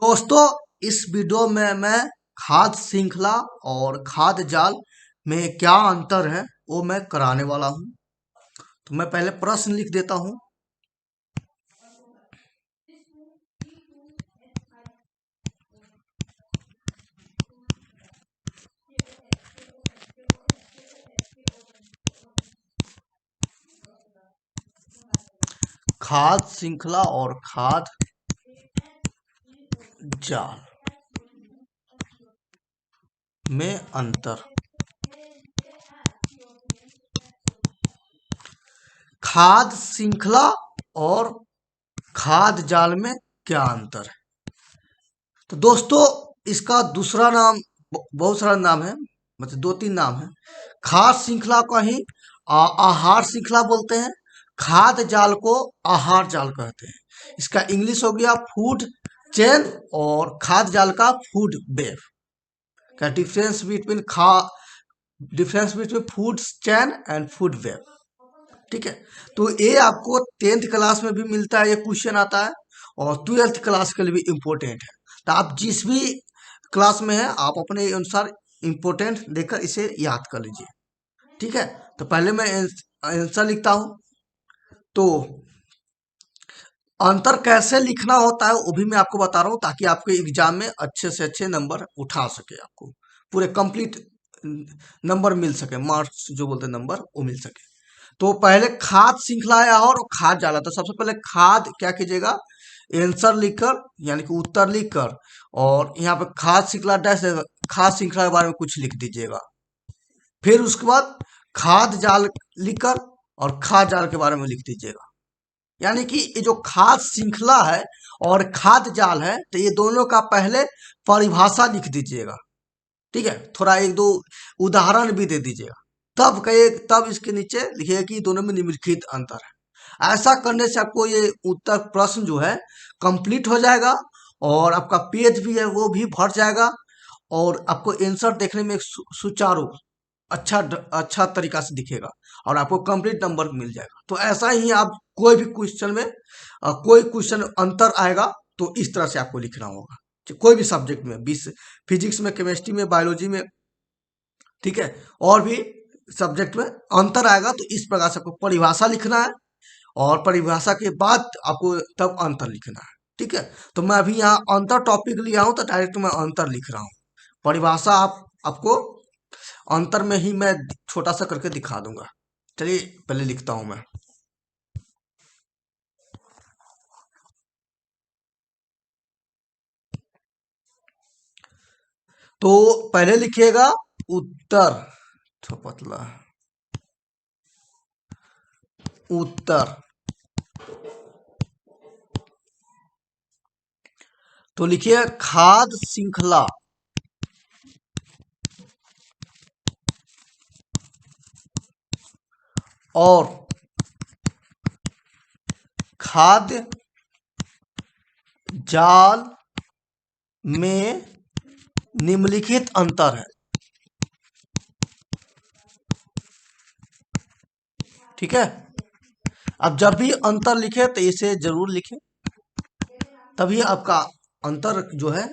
दोस्तों, इस वीडियो में मैं खाद्य श्रृंखला और खाद्य जाल में क्या अंतर है वो मैं कराने वाला हूं। तो मैं पहले प्रश्न लिख देता हूं। खाद्य श्रृंखला और खाद्य जाल में अंतर। खाद्य श्रृंखला और खाद्य जाल में क्या अंतर है? तो दोस्तों, इसका दूसरा नाम बहुत सारा नाम है, मतलब 2-3 नाम है। खाद्य श्रृंखला को ही आहार श्रृंखला बोलते हैं। खाद्य जाल को आहार जाल कहते हैं। इसका इंग्लिश हो गया फूड चेन और खाद्य जाल का फूड वेब। का difference between food chain and food web. ठीक है, तो ये आपको 10th क्लास में भी मिलता है, ये क्वेश्चन आता है और 12th क्लास के लिए भी इम्पोर्टेंट है। तो आप जिस भी क्लास में है आप अपने अनुसार इम्पोर्टेंट देकर इसे याद कर लीजिए। ठीक है, तो पहले मैं आंसर लिखता हूं। तो अंतर कैसे लिखना होता है वो भी मैं आपको बता रहा हूँ, ताकि आपके एग्जाम में अच्छे से अच्छे नंबर उठा सके, आपको पूरे कंप्लीट नंबर मिल सके, मार्क्स जो बोलते हैं नंबर वो मिल सके। तो पहले खाद श्रृंखला है और खाद जाला। तो सबसे पहले खाद क्या कीजिएगा, आंसर लिखकर यानी कि उत्तर लिखकर और यहाँ पे खाद श्रृंखला डैश खाद श्रृंखला के बारे में कुछ लिख दीजिएगा। फिर उसके बाद खाद जाल लिखकर और खाद जाल के बारे में लिख दीजिएगा। यानी कि ये जो खाद श्रृंखला है और खाद जाल है, तो ये दोनों का पहले परिभाषा लिख दीजिएगा। ठीक है, थोड़ा 1-2 उदाहरण भी दे दीजिएगा। तब इसके नीचे लिखिएगा कि दोनों में निम्नलिखित अंतर है। ऐसा करने से आपको ये उत्तर प्रश्न जो है कंप्लीट हो जाएगा और आपका पेज भी है वो भी भर जाएगा और आपको आंसर देखने में एक सुचारू अच्छा तरीका से दिखेगा और आपको कंप्लीट नंबर मिल जाएगा। तो ऐसा ही आप कोई भी क्वेश्चन में कोई क्वेश्चन अंतर आएगा तो इस तरह से आपको लिखना होगा, कोई भी सब्जेक्ट में, फिजिक्स में, केमिस्ट्री में, बायोलॉजी में, ठीक है, और भी सब्जेक्ट में अंतर आएगा तो इस प्रकार से आपको परिभाषा लिखना है और परिभाषा के बाद आपको तब अंतर लिखना है। ठीक है, तो मैं अभी यहाँ अंतर टॉपिक लिया हूँ तो डायरेक्ट मैं अंतर लिख रहा हूँ। परिभाषा आपको अंतर में ही मैं छोटा सा करके दिखा दूंगा। चलिए पहले लिखता हूं मैं। तो पहले लिखिएगा उत्तर, तो पतला उत्तर, तो लिखिए खाद्य श्रृंखला और खाद्य जाल में निम्नलिखित अंतर है। ठीक है, अब जब भी अंतर लिखे तो इसे जरूर लिखें, तभी आपका अंतर जो है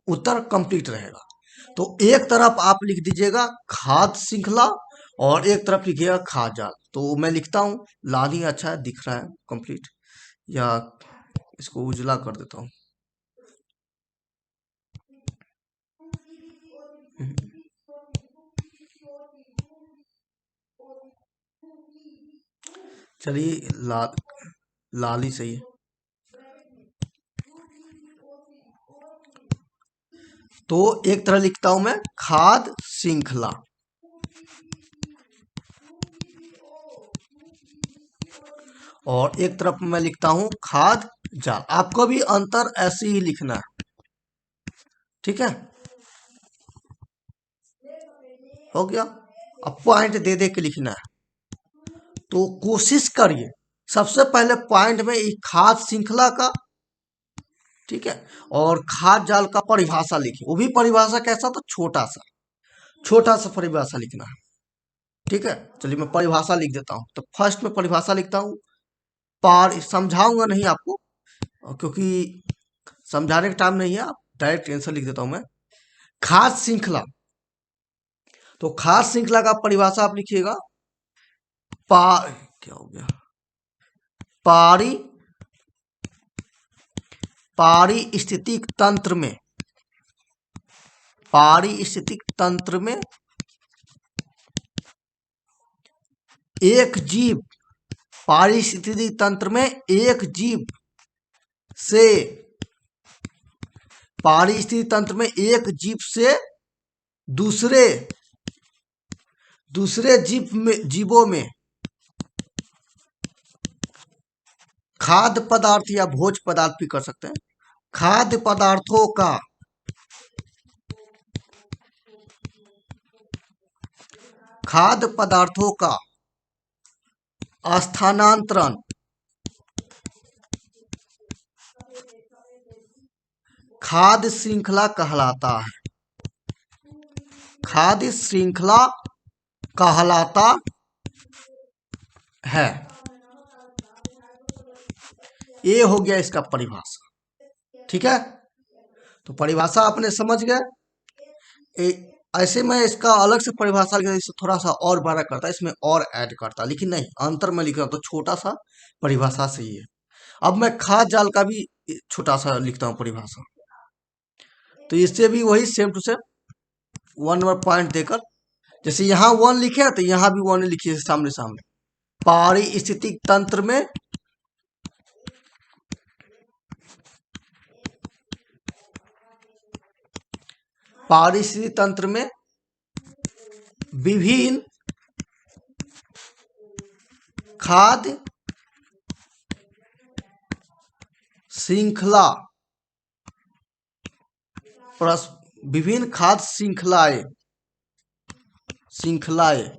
उत्तर कंप्लीट रहेगा। तो एक तरफ आप लिख दीजिएगा खाद्य श्रृंखला और एक तरफ लिखिएगा खाद्य जाल। तो मैं लिखता हूं, लाल ही अच्छा दिख रहा है कंप्लीट, या इसको उजला कर देता हूं। चलिए लाल ही सही है। तो एक तरह लिखता हूं मैं खाद्य श्रृंखला और एक तरफ मैं लिखता हूं खाद्य जाल। आपको भी अंतर ऐसे ही लिखना है। ठीक है, हो गया। अब पॉइंट दे दे के लिखना है। तो कोशिश करिए सबसे पहले पॉइंट में खाद्य श्रृंखला का, ठीक है, और खाद्य जाल का परिभाषा लिखिए। वो भी परिभाषा कैसा, तो छोटा सा परिभाषा लिखना है। ठीक है, चलिए मैं परिभाषा लिख देता हूं। तो फर्स्ट में परिभाषा लिखता हूं, समझाऊंगा नहीं आपको, क्योंकि समझाने का टाइम नहीं है, आप डायरेक्ट आंसर लिख देता हूं मैं। खाद्य श्रृंखला, तो खाद्य श्रृंखला का परिभाषा आप लिखिएगा, पा क्या हो गया, पारी पारिस्थितिक तंत्र में, पारिस्थितिक तंत्र में एक जीव, पारिस्थितिक तंत्र में एक जीव से, पारिस्थितिक तंत्र में एक जीव से दूसरे जीवों में खाद्य पदार्थ या भोज्य पदार्थ भी कर सकते हैं, खाद्य पदार्थों का स्थानांतरण खाद्य श्रृंखला कहलाता है, खाद्य श्रृंखला कहलाता है। ये हो गया इसका परिभाषा, ठीक है। तो परिभाषा आपने समझ गए। ऐसे मैं इसका अलग से परिभाषा लिखा, इससे थोड़ा सा और बड़ा करता, इसमें और ऐड करता, लेकिन नहीं, अंतर में लिख रहा हूं तो छोटा सा परिभाषा सही है। अब मैं खाद्य जाल का भी छोटा सा लिखता हूं परिभाषा, तो इससे भी वही same to same 1 number point देकर, जैसे यहाँ 1 लिखे तो यहाँ भी 1 लिखिए सामने सामने। पारिस्थितिक तंत्र में विभिन्न खाद्य श्रृंखला, विभिन्न खाद्य श्रृंखलाएं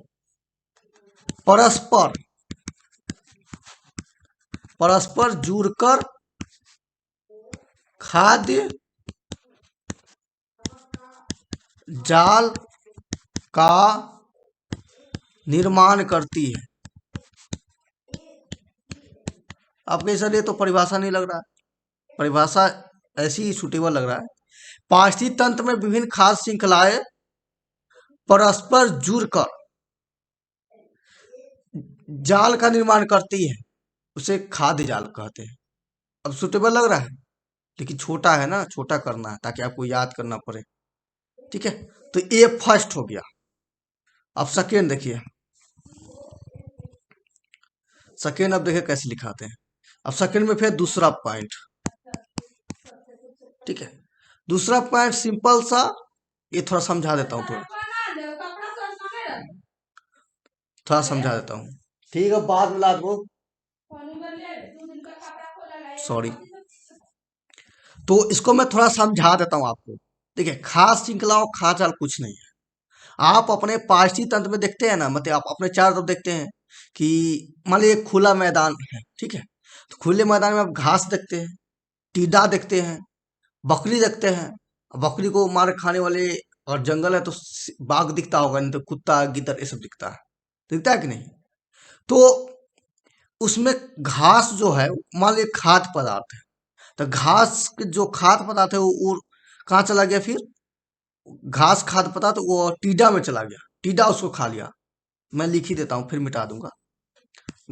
परस्पर जुड़कर खाद्य जाल का निर्माण करती है। आपके सर ये तो परिभाषा नहीं लग रहा है, परिभाषा ऐसी ही सुटेबल लग रहा है। पारिस्थितिक तंत्र में विभिन्न खाद्य श्रृंखलाएं परस्पर जुड़कर जाल का निर्माण करती है, उसे खाद्य जाल कहते हैं। अब सुटेबल लग रहा है, लेकिन छोटा है ना, छोटा करना है ताकि आपको याद करना पड़े, ठीक है। तो ये फर्स्ट हो गया। अब सेकेंड देखिए, सेकेंड अब देखिए कैसे लिखाते हैं। अब सेकेंड में फिर दूसरा पॉइंट, ठीक है। दूसरा पॉइंट सिंपल सा, ये थोड़ा समझा देता हूँ, थोड़ा समझा देता हूँ, ठीक है, बाद में ला दो, सॉरी। तो इसको मैं थोड़ा समझा देता हूँ आपको। देखिए, खाद्य श्रृंखला और खाद्य जाल कुछ नहीं है। आप अपने पारिस्थितिक तंत्र में देखते हैं ना, मतलब आप अपने चारों तरफ देखते हैं कि मान लीजिए खुला मैदान है, ठीक है, तो खुले मैदान में आप घास देखते हैं, टीडा देखते हैं, बकरी देखते हैं, बकरी को मार खाने वाले, और जंगल है तो बाघ दिखता होगा, नहीं तो कुत्ता गिद्दर ये सब दिखता है कि नहीं। तो उसमें घास जो है मान लीजिए खाद्य पदार्थ है, तो घास के जो खाद्य पदार्थ है वो कहाँ चला गया, फिर घास खाद्य पदार्थ वो टीडा में चला गया, टीडा उसको खा लिया। मैं लिख ही देता हूं, फिर मिटा दूंगा।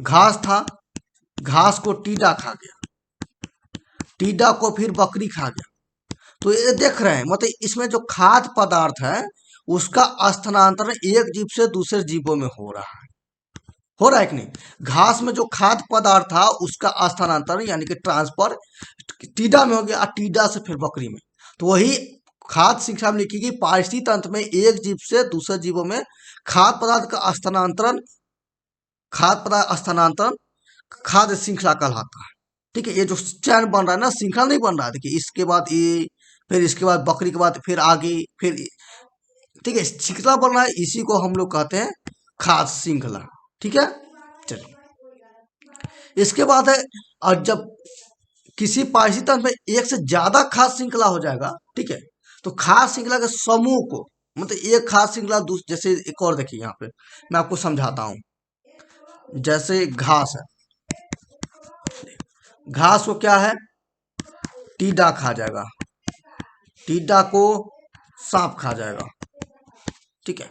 घास था, घास को टीडा खा गया, टीडा को फिर बकरी खा गया। तो ये देख रहे हैं, मतलब इसमें जो खाद्य पदार्थ है उसका स्थानांतरण एक जीव से दूसरे जीवों में हो रहा है कि नहीं। घास में जो खाद्य पदार्थ था उसका स्थानांतरण यानी कि ट्रांसफर टीडा में हो गया, टीडा से फिर बकरी में। तो वही खाद्य श्रृंखला में लिखी गई, पारिस्थितिक तंत्र में एक जीव से दूसरे जीवों में खाद्य पदार्थ का स्थानांतरण, खाद्य श्रृंखला कहलाता है, ठीक है। ये जो चैन बन रहा है ना, श्रृंखला नहीं बन रहा है, देखिए इसके बाद ये, फिर इसके बाद बकरी के बाद फिर आगे, फिर, ठीक है, श्रृंखला बन रहा है, इसी को हम लोग कहते हैं खाद्य श्रृंखला, ठीक है। चलिए, इसके बाद है, और जब किसी पारिस्थितिक तंत्र में एक से ज्यादा खाद्य श्रृंखला हो जाएगा, ठीक है, तो खाद्य श्रृंखला के समूह को, मतलब एक खाद्य श्रृंखला जैसे एक और देखिए, यहाँ पे मैं आपको समझाता हूं। जैसे घास है, घास को क्या है, टीडा खा जाएगा, टीडा को सांप खा जाएगा। ठीक है,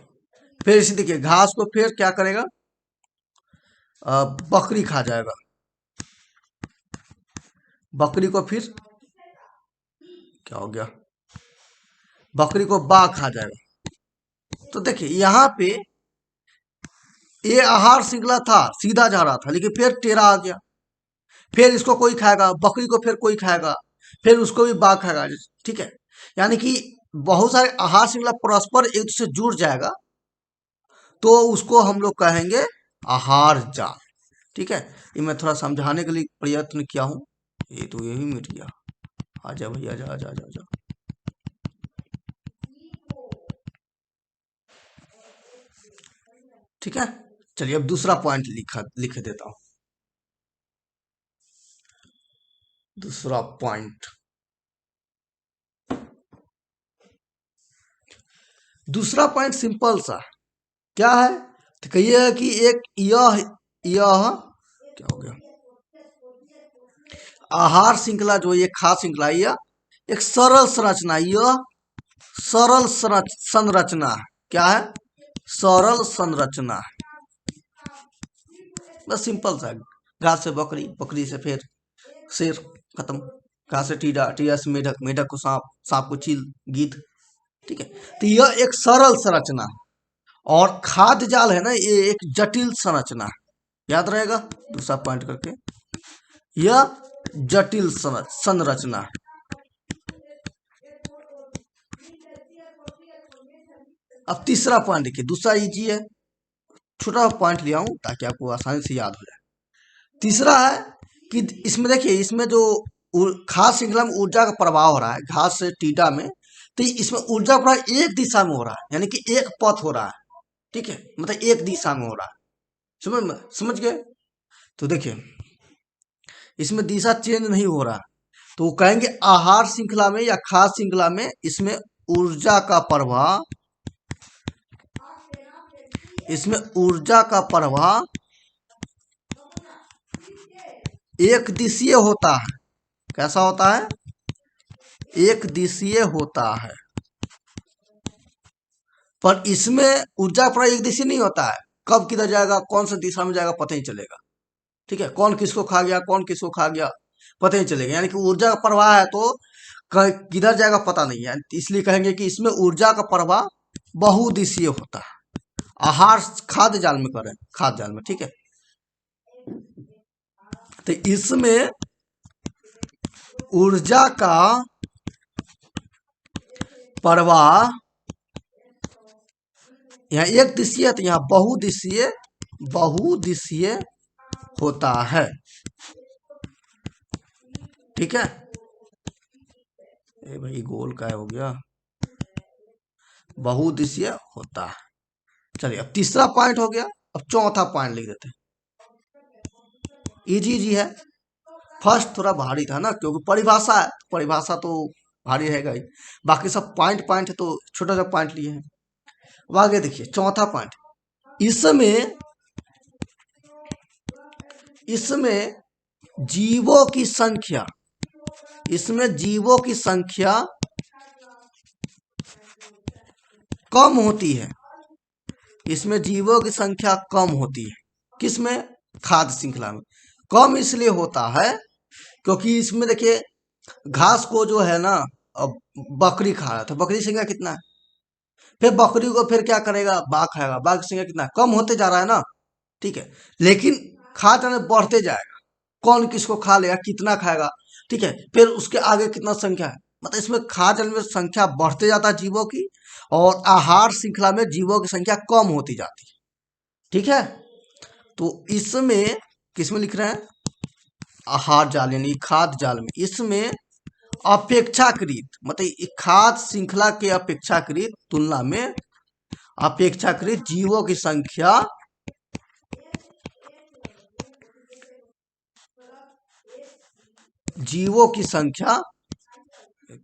फिर इसे देखिए घास को फिर क्या करेगा, बकरी खा जाएगा, बकरी को फिर क्या हो गया, बकरी को बाघ खा जाएगा। तो देखिए यहाँ पे ये आहार श्रृंखला था, सीधा जा रहा था, लेकिन फिर टेढ़ा आ गया, फिर इसको कोई खाएगा, बकरी को फिर कोई खाएगा, फिर उसको भी बाघ खाएगा। ठीक है, यानी कि बहुत सारे आहार श्रृंखला परस्पर एक दूसरे से जुड़ जाएगा, तो उसको हम लोग कहेंगे आहार जाल। ठीक है, ये मैं थोड़ा समझाने के लिए प्रयत्न किया हूँ। ये तो यही मिट गया, आजा भैया, आजा आजा आजा आजा। ठीक है, चलिए अब दूसरा पॉइंट लिख देता हूं। दूसरा पॉइंट, दूसरा पॉइंट सिंपल सा क्या है, तो कहिए कि एक यह क्या हो गया, आहार श्रृंखला जो ये खाद्य श्रृंखला, यह एक सरल संरचना, यह सरल संरचना है। क्या है, सरल संरचना। बस सिंपल सा, घास से बकरी, बकरी से फिर शेर, खत्म। घास से टीडा, टीडा से मेढक, मेढक को सांप, सांप को चील, गिद्ध। ठीक है, तो यह एक सरल संरचना, और खाद्य जाल है ना, ये एक जटिल संरचना। याद रहेगा दूसरा पॉइंट करके, यह जटिल संरचना। अब तीसरा पॉइंट देखिए, दूसरा इजी है, छोटा पॉइंट लिया हूं ताकि आपको आसानी से याद हो जाए। तीसरा है कि इसमें देखिए, इसमें जो खाद्य श्रृंखला में ऊर्जा का प्रवाह हो रहा है घास से टीडा में, तो इसमें ऊर्जा का प्रवाह एक दिशा में हो रहा है, यानी कि एक पथ हो रहा है। ठीक है, मतलब एक दिशा में हो रहा है, समझ गए। तो देखिए इसमें दिशा चेंज नहीं हो रहा, तो वो कहेंगे आहार श्रृंखला में या खाद्य श्रृंखला में इसमें ऊर्जा का प्रवाह, इसमें ऊर्जा का प्रवाह एक दिशीय होता है। कैसा होता है, एक दिशीय होता है। पर इसमें ऊर्जा प्रवाह एक दिशीय नहीं होता है, कब किधर जाएगा, कौन सा दिशा में जाएगा पता नहीं चलेगा। ठीक है, कौन किसको खा गया, कौन किसको खा गया पता नहीं चलेगा, यानी कि ऊर्जा का प्रवाह है तो किधर जाएगा पता नहीं है, इसलिए कहेंगे कि इसमें ऊर्जा का प्रवाह बहुदिशीय होता है। आहार खाद्य जाल में करें, खाद्य जाल में। ठीक है, तो इसमें ऊर्जा का प्रवाह यहाँ एक दिशीय है, तो यहाँ बहुदिशीय, बहुदिशीय होता है। ठीक है, ए भाई गोल का हो गया, बहुदिशीय होता है। चलिए अब तीसरा पॉइंट हो गया, अब चौथा पॉइंट लिख देते हैं। इजी इजी है, फर्स्ट थोड़ा भारी था ना, क्योंकि परिभाषा है, परिभाषा तो भारी रहेगा ही, बाकी सब पॉइंट पॉइंट है तो छोटा सा पॉइंट लिए हैं। अब आगे देखिए चौथा पॉइंट, इसमें इसमें जीवों की संख्या, इसमें जीवों की संख्या कम होती है, इसमें जीवों की संख्या कम होती है। किसमें, खाद्य श्रृंखला में। कम इसलिए होता है क्योंकि इसमें देखिए घास को जो है ना, अब बकरी खा रहा था, बकरी की संख्या कितना है, फिर बकरी को फिर क्या करेगा, बाघ खाएगा, बाघ की संख्या कितना है, कम होते जा रहा है ना। ठीक है, लेकिन खाद्य में बढ़ते जाएगा, कौन किसको खा लेगा, कितना खाएगा। ठीक है, फिर उसके आगे कितना संख्या है, मतलब इसमें खाद्य में संख्या बढ़ते जाता है जीवों की, और आहार श्रृंखला में जीवों की संख्या कम होती जाती है। ठीक है, तो इसमें किसमें लिख रहे हैं, आहार जाल यानी खाद्य जाल में, इसमें अपेक्षाकृत, मतलब खाद्य श्रृंखला के अपेक्षाकृत तुलना में अपेक्षाकृत जीवों की संख्या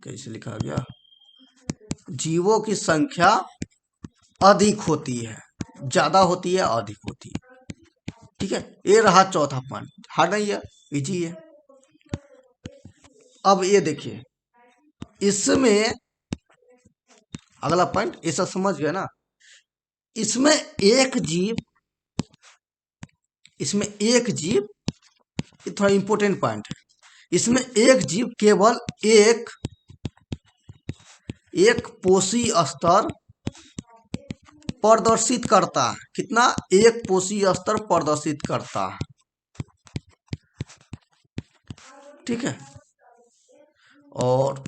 कैसे लिखा गया, जीवों की संख्या अधिक होती है, ज्यादा होती है, अधिक होती है। ठीक है, ये रहा चौथा पॉइंट, हार्ड नहीं है, इजी है। अब ये देखिए, इसमें अगला पॉइंट ये सब समझ गए ना। इसमें एक जीव इसमें एक जीव ये थोड़ा इंपॉर्टेंट पॉइंट है। इसमें एक जीव केवल एक एक पोषी स्तर प्रदर्शित करता है। कितना? एक पोषी स्तर प्रदर्शित करता है। ठीक है। और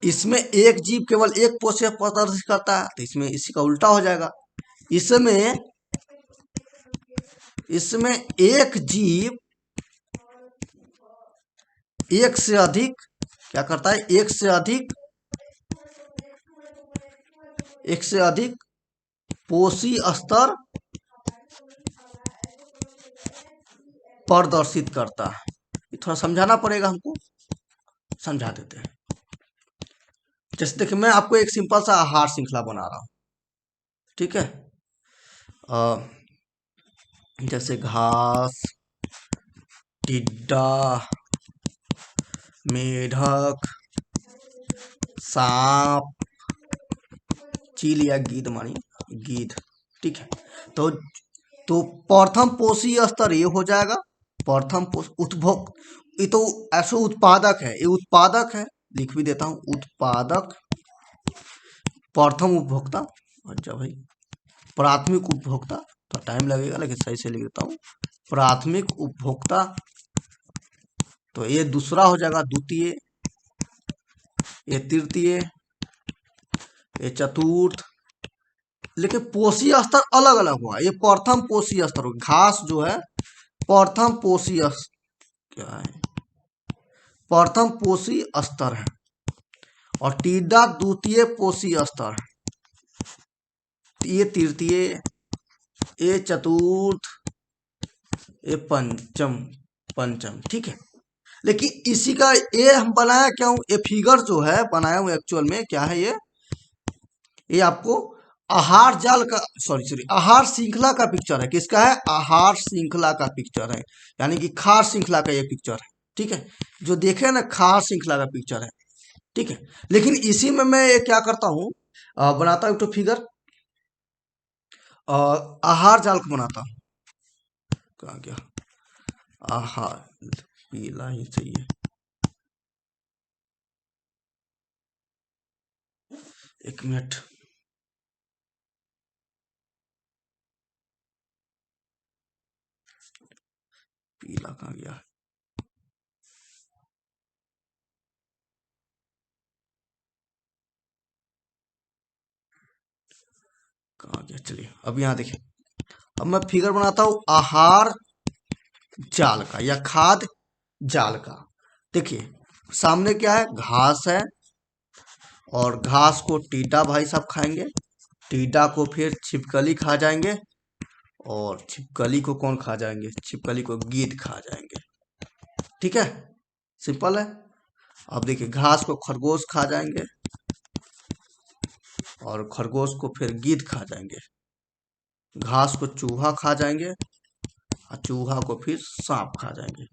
इसमें एक जीव केवल एक पोषी प्रदर्शित करता है, तो इसमें इसी का उल्टा हो जाएगा। इसमें इसमें एक जीव एक से अधिक क्या करता है? एक से अधिक पोषी स्तर प्रदर्शित करता है। ये थोड़ा समझाना पड़ेगा हमको, समझा देते हैं। जैसे देखिए, मैं आपको एक सिंपल सा आहार श्रृंखला बना रहा हूं। ठीक है। जैसे घास, टिड्डा, मेढक, सांप, चील या गीद, मानी गीद। ठीक है। तो प्रथम पोषी स्तर ये हो जाएगा। प्रथम उत्भोग, ये तो ऐसे उत्पादक है, ये उत्पादक है, लिख भी देता हूं, उत्पादक। प्रथम उपभोक्ता, अच्छा भाई, प्राथमिक उपभोक्ता, तो टाइम लगेगा लेकिन सही से लिख देता हूं, प्राथमिक उपभोक्ता। तो ये दूसरा हो जाएगा, द्वितीय, ये तृतीय, ये चतुर्थ। लेकिन पोषी स्तर अलग अलग हुआ। ये प्रथम पोषी स्तर हो, घास जो है प्रथम पोषी क्या है? प्रथम पोषी स्तर है। और टिड्डा द्वितीय पोषी स्तर है। ये तृतीय, ये चतुर्थ, ये पंचम। ठीक है। लेकिन इसी का ये हम बनाया क्यों? ये फिगर जो है बनाया हूं, एक्चुअल में क्या है ये आपको आहार जाल का, सॉरी आहार श्रृंखला का पिक्चर है। किसका है? आहार श्रृंखला का पिक्चर है, यानी कि खाद्य श्रृंखला का ये पिक्चर है। ठीक है। जो देखे ना, खाद्य श्रृंखला का पिक्चर है। ठीक है। लेकिन इसी में मैं ये क्या करता हूँ, बनाता हूँ तो फिगर, आहार जाल को बनाता हूँ। कहा गया? आहार, पीला ही सही है। एक मिनट, पीला कहाँ गया? कहाँ गया? चलिए, अब यहाँ देखिए, अब मैं फिगर बनाता हूँ आहार जाल का या खाद्य जाल का। देखिए, सामने क्या है? घास है, और घास को टीडा भाई साहब खाएंगे, टीडा को फिर छिपकली खा जाएंगे, और छिपकली को कौन खा जाएंगे? छिपकली को गीद खा जाएंगे। ठीक है, सिंपल है। अब देखिए, घास को खरगोश खा जाएंगे, और खरगोश को फिर गीद खा जाएंगे। घास को चूहा खा जाएंगे, और चूहा को फिर सांप खा जाएंगे,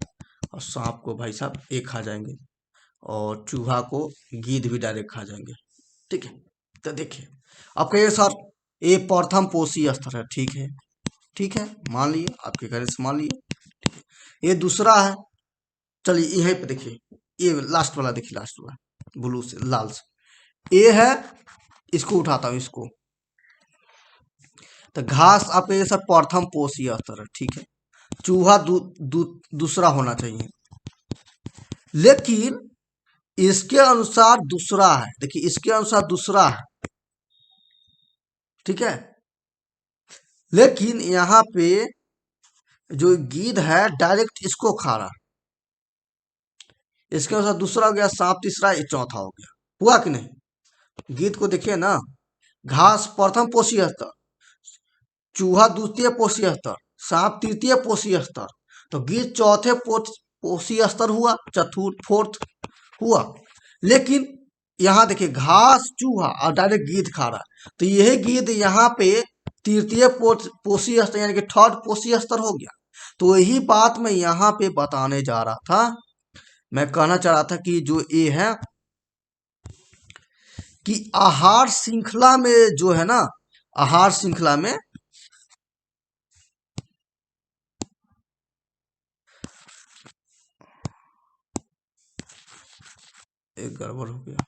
और सांप को भाई साहब ये खा जाएंगे, और चूहा को गीद भी डायरेक्ट खा जाएंगे। ठीक है। तो देखिए, आप कहिए सर ये प्रथम पोषी स्तर है। ठीक है, ठीक है, मान लिए, आपके घर से मान लिए। ठीक है। ये दूसरा है। चलिए यहीं पे देखिए, ये लास्ट वाला देखिए, लास्ट वाला ब्लू से लाल से, ये है, इसको उठाता हूँ, इसको। तो घास आप ये सब प्रथम पोषी स्तर है। ठीक है। चूहा दूसरा होना चाहिए, लेकिन इसके अनुसार दूसरा है। देखिए, इसके अनुसार दूसरा है। ठीक है। लेकिन यहाँ पे जो गीद है डायरेक्ट इसको खा रहा, इसके अनुसार दूसरा हो गया, सांप तीसरा, ये चौथा हो गया। हुआ कि नहीं? गीद को देखिए ना, घास प्रथम पोषी स्तर, चूहा द्वितीय पोषी स्तर, सांप तृतीय पोषी स्तर, तो गीद चौथे पोषी स्तर हुआ, चतुर्थ फोर्थ हुआ। लेकिन यहाँ देखिए, घास चूहा और डायरेक्ट गीद खा रहा है, तो यही गीद यहाँ पे तृतीय पोषी स्तर यानी कि थर्ड पोषी स्तर हो गया। तो यही बात मैं यहाँ पे बताने जा रहा था। मैं कहना चाह रहा था कि जो ये है कि आहार श्रृंखला में जो है ना, आहार श्रृंखला में एक गड़बड़ हो गया।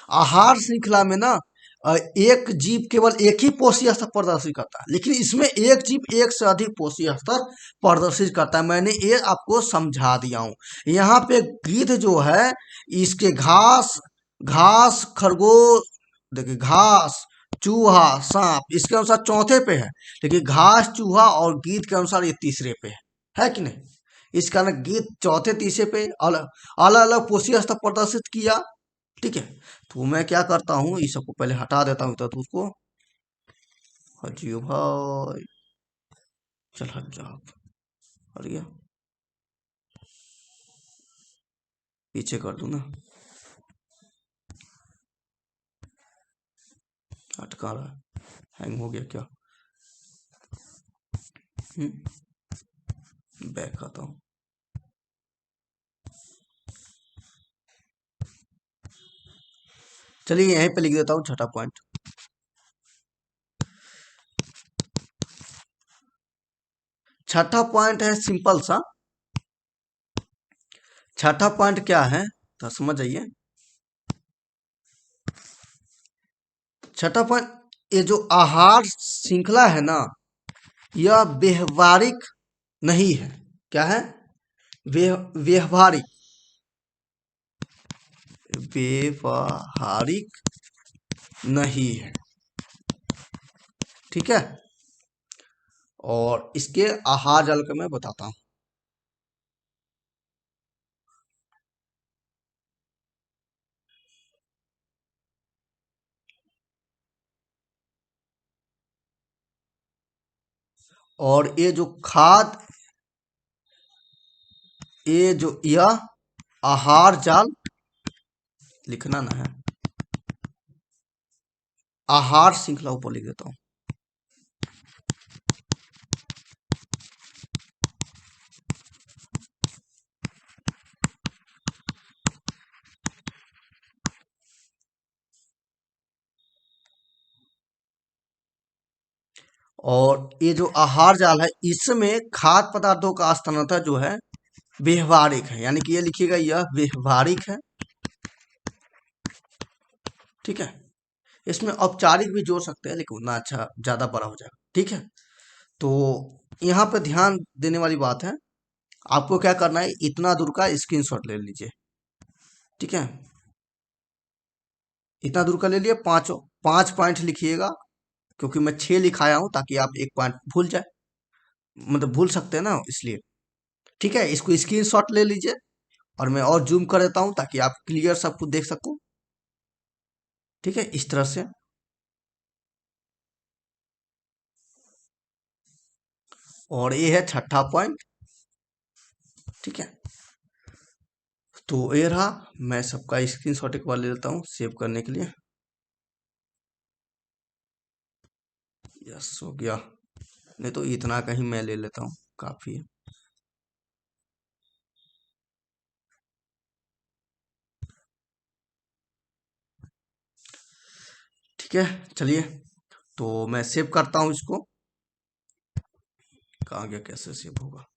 आहार श्रृंखला में ना एक जीव केवल एक ही पोषी स्तर प्रदर्शित करता है, लेकिन इसमें एक जीव एक से अधिक पोषी स्तर प्रदर्शित करता है। मैंने ये आपको समझा दिया हूँ। यहाँ पे गिद्ध जो है, इसके घास घास खरगोश, देखिए घास चूहा सांप इसके अनुसार चौथे पे है, लेकिन घास चूहा और गिद्ध के अनुसार ये तीसरे पे है कि नहीं। इस कारण गिद्ध चौथे तीसरे पे अलग अलग अलग पोषी स्तर प्रदर्शित किया। ठीक है, तो मैं क्या करता हूँ, इस सबको पहले हटा देता हूँ तो उसको। हजियो भाई, चल हट जा आप। हट गया, पीछे कर दूँ ना, अटका रहा है, हैंग हो गया क्या। बैक आता हूँ। चलिए यहीं पे लिख देता हूँ छठा पॉइंट। छठा पॉइंट है सिंपल सा। छठा पॉइंट क्या है तो समझ जाइए। छठा पॉइंट, ये जो आहार श्रृंखला है ना, यह व्यवहारिक नहीं है। क्या है? व्यवहारिक, व्यवहारिक नहीं है। ठीक है, और इसके आहार जाल का मैं बताता हूं। और ये जो खाद, ये जो यह आहार जाल लिखना ना है, आहार श्रृंखला ऊपर लिख देता हूं। और ये जो आहार जाल है, इसमें खाद्य पदार्थों का स्थानांतरण जो है व्यवहारिक है, यानी कि ये लिखिएगा यह व्यवहारिक है। ठीक है, इसमें औपचारिक भी जोड़ सकते हैं, लेकिन उतना अच्छा ज्यादा बड़ा हो जाएगा। ठीक है, तो यहाँ पे ध्यान देने वाली बात है, आपको क्या करना है, इतना दूर का स्क्रीनशॉट ले लीजिए। ठीक है, इतना दूर का ले लिए, पांच पांच पॉइंट लिखिएगा, क्योंकि मैं 6 लिखाया हूं ताकि आप एक पॉइंट भूल जाए, मतलब भूल सकते हैं ना, इसलिए। ठीक है, इसको स्क्रीनशॉट ले लीजिए, और मैं और जूम कर देता हूं ताकि आप क्लियर सब कुछ देख सको। ठीक है, इस तरह से। और ये है छठा पॉइंट। ठीक है, तो ये रहा, मैं सबका स्क्रीनशॉट एक बार ले लेता हूँ सेव करने के लिए। यस, हो गया। नहीं तो इतना का ही मैं ले लेता हूँ, काफी है। ठीक है, चलिए, तो मैं सेव करता हूँ इसको। कहाँ गया, कैसे सेव होगा।